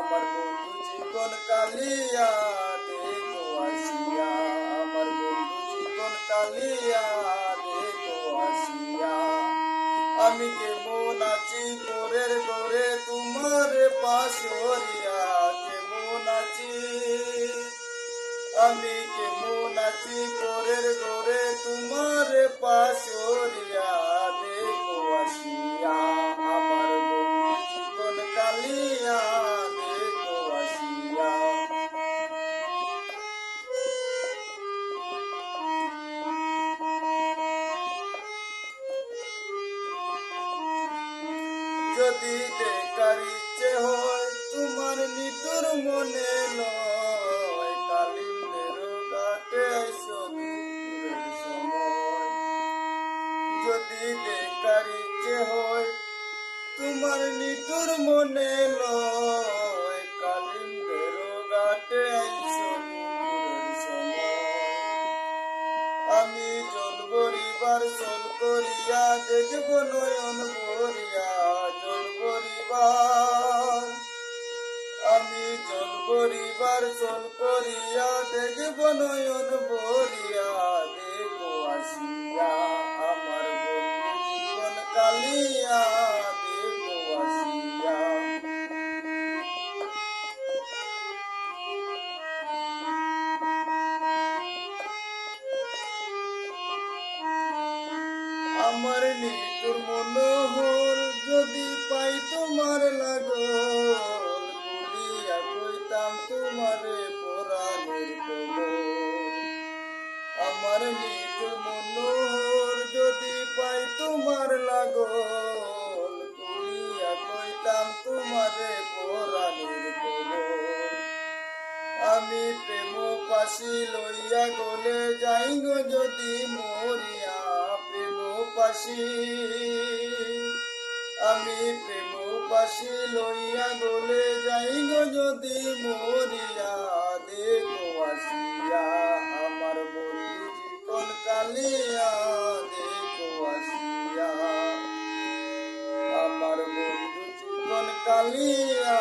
আমার বন্ধু জীবন কালিয়া দেখো আসিয়া, আমার বন্ধু জীবন কালিয়া দেখো আসিয়া। আমি কেমন আছি পরের ঘরে তোমার পাশরিয়া, কেমন আছি আমি কেমন আছি পরের ঘরে তোমার পাশরিয়া দেখো আসিয়া। আমার বন্ধু জীবন কালিয়া দেখো আসিয়া। যদি দেখার ইচ্ছে হয় তোমার নিতুর মনে লয়, কালিন্দের ঘাটে আইসো দুপুরের সময়। যদি দেখার ইচ্ছে হয় তোমার নিতুর মনে লয়, কালিন্দের ঘাটে আইসো দুপুরের সময়। আমি জল ভরিবার চল করিয়া দেখব নয়ন ভরিয়া, জল ভরিবার আমি জল ভরিবার চল করিয়া দেখব নয়ন ভরিয়া দেখো আসিয়া। আমার বন্ধু জীবন কালিয়া দেখো আসিয়া। আমার নিতুর মনোহর যদি পাই তোমার লাগল, বলিয়া কইতাম তোমারে পরাণের খবর। আমার নিতুর মনোহর যদি পাই তোমার লাগল, বলিয়া কইতাম তোমারে পরাণের খবর। আমি প্রেম পাশি লইয়া গলে যাই গো যদি মরিয়া, প্রেম পাশি আমি প্রেম পাশি লইয়া গলে যাই গো যদি মরিয়া দেখো আসিয়া। আমার বন্ধু জীবন কালিয়া দেখো আসিয়া, আমার বন্ধু জীবন কালিয়া